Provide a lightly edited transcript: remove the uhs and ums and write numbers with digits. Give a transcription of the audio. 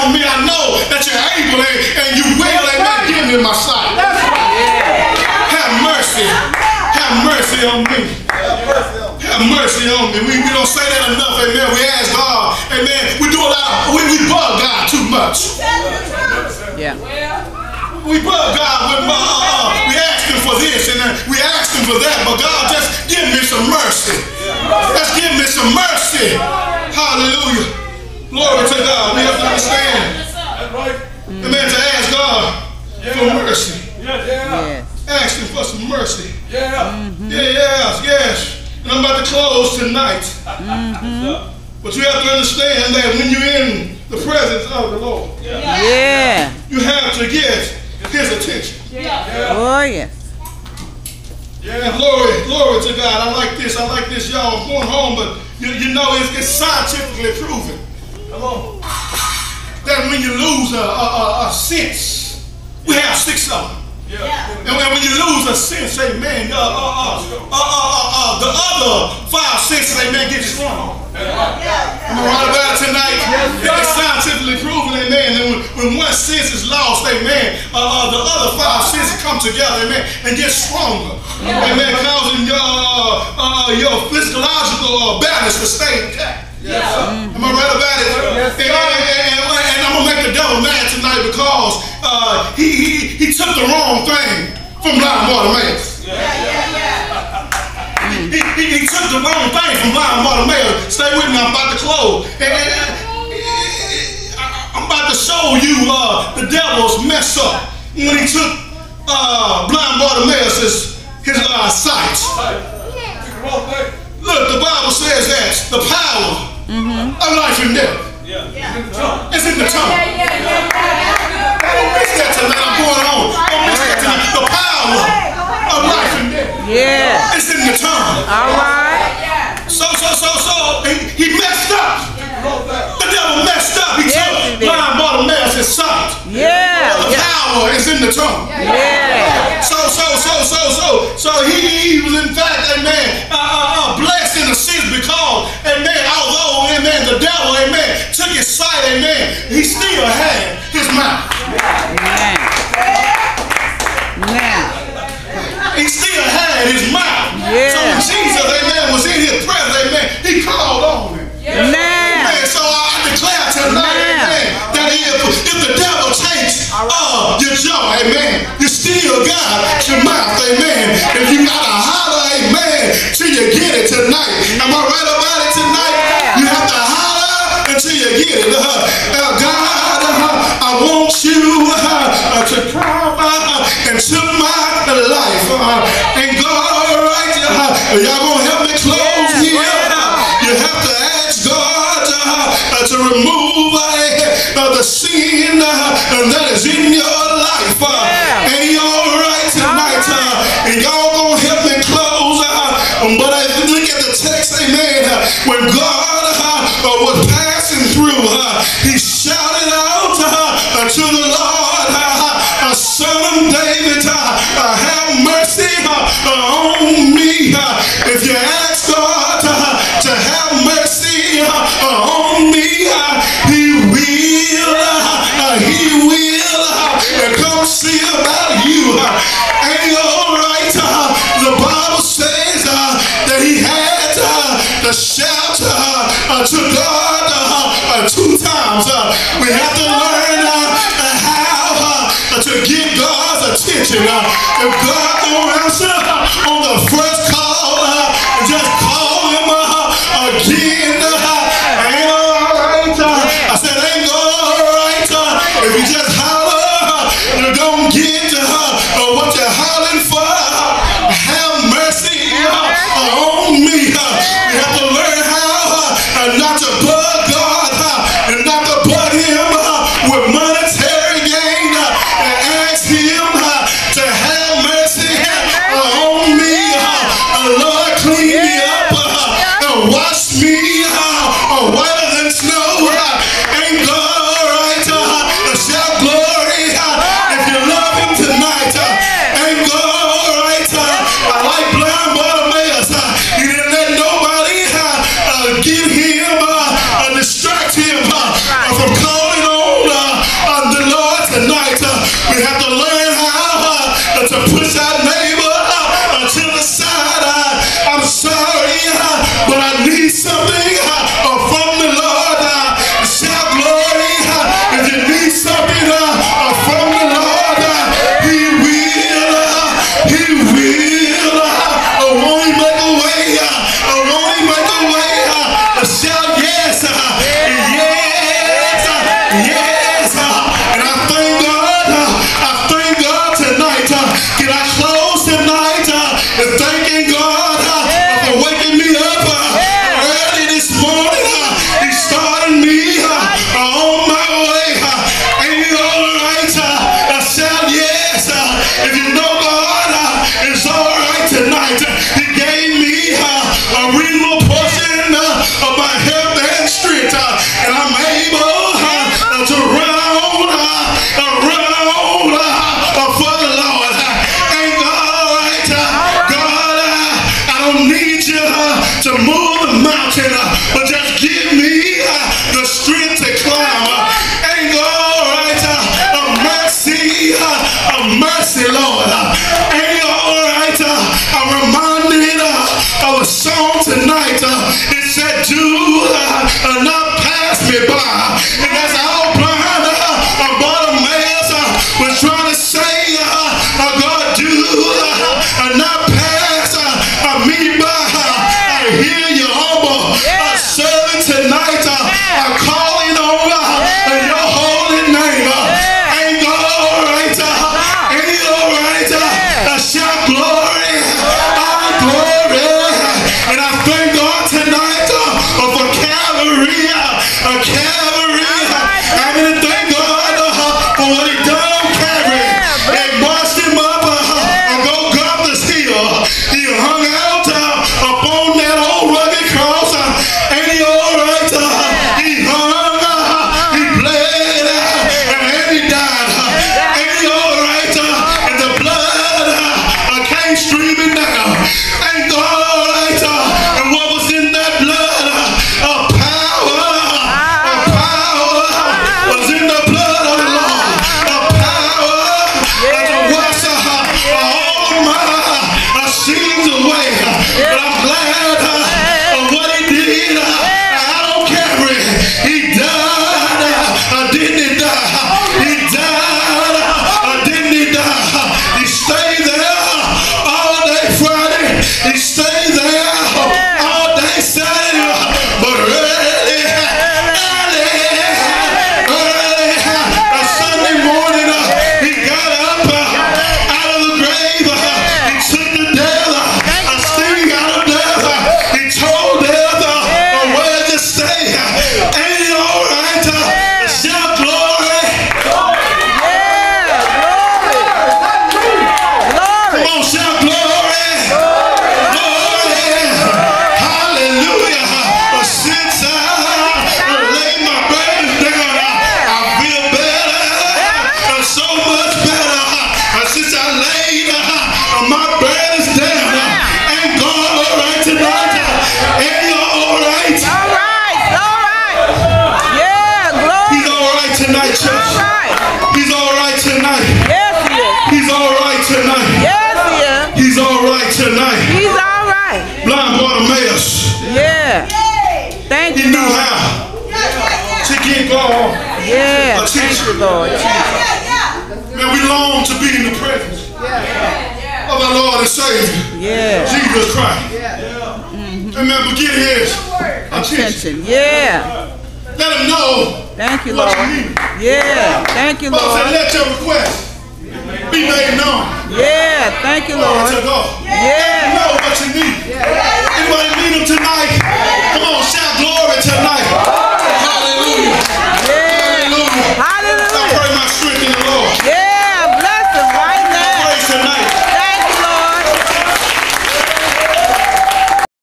on me. I know that you're able and you will, amen, give me my sight. Have mercy. Have mercy on me. Have mercy on me. We don't say that enough, amen. We ask God, amen. We do a lot of, we bug God too much. Yeah. We bug God with we ask him for this and we ask him for that, but God, just give me some mercy. Just give me some mercy. Hallelujah. Glory to God. We have to understand. Amen. To ask God for mercy. Yes. Ask him for some mercy. Yes. And I'm about to close tonight. But you have to understand that when you're in the presence of the Lord, you have to get his attention. Oh, yes. Yeah, glory to God. I like this, y'all. I'm going home, but you know it's scientifically proven. That when you lose a sense, we have 6 of them. And when you lose a sense, amen, the other 5 senses, amen, get strong. Am I right about it tonight? It's scientifically proven, amen. And when one sense is lost, amen, the other 5 senses come together, amen, and get stronger. Amen, causing your physiological balance to stay intact. Am I right about it? And I'm gonna make the devil mad tonight because he took the wrong thing from blind Bartimaeus. He took the wrong thing from blind Bartimaeus. Stay with me, I'm about to close. I'm about to show you the devil's mess up when he took blind Bartimaeus' sight. Look, the Bible says that the power of life and death is in the tongue. Don't miss that tonight. I'm going on. Don't miss that tonight. The power of life and death is in the tongue. All right. So he messed up. The devil messed up. He took blind Bartimaeus' sight. The power is in the tongue. So he was in fact, amen, blessed in a sense because, amen, although, amen, the devil, amen, took his sight, amen, he still had his mouth. He still had his mouth. So when Jesus, amen, was in his presence, amen, he called on him. Amen. So I declare tonight, amen, that if the devil takes your jaw, amen, you still got your mouth, amen. If you gotta holler, amen, till you get it tonight. Am I right about it tonight? You have to holler until you get it. God, I want you to come into my life. And God, all right, y'all gonna help me close here. You have to ask God to remove the sin that is in your life. And y'all right tonight. And y'all gonna help me close. But I look at the text, amen. When God was passing through, he shouted out to the Lord, Son of David, have mercy on me. If you ask God to have mercy on me, he will come see about you. Ain't all right. The Bible says that he had to shout to God 2 times. We have to learn how to get God's attention. If God don't answer on the first call, just call him again. Ain't all right. I said ain't all right. If you just holler, you don't get what you're hollering for. Have mercy on me. We have to learn how not to bug God and not to bug him with monetary gain and ask him to have mercy on me. Lord, clean me up and wash me whiter than snow. Ain't God all right? Shout glory if you love him tonight. Ain't God all right? I like blind Bartimaeus. He didn't let nobody give him distract him from calling on to shout glory? Yeah. Glory. Glory. Come on, shout glory. Glory. Hallelujah. Since I laid my burdens down, I feel better. So much better. Since I laid my burdens down. Ain't God all right tonight? Ain't you all right? All right. All right. Yeah. Glory. He's all right tonight, church. All right. He's all right tonight. Yes, he is. He's all right tonight. Yes, he is. He's all right tonight. He's all right. Blind Bartimaeus, Yeah. Thank he you, knew Lord. how to give God Yeah. Thank attention. you, Lord. Man, we long to be in the presence of our Lord and Savior, Yeah. Jesus Christ. Amen. But get his attention. Attention. Yeah. Let him know Thank you, what Lord. you need. Yeah. Thank you, Paul said, Lord. let your request be made known Yeah. Thank you, to Lord. God.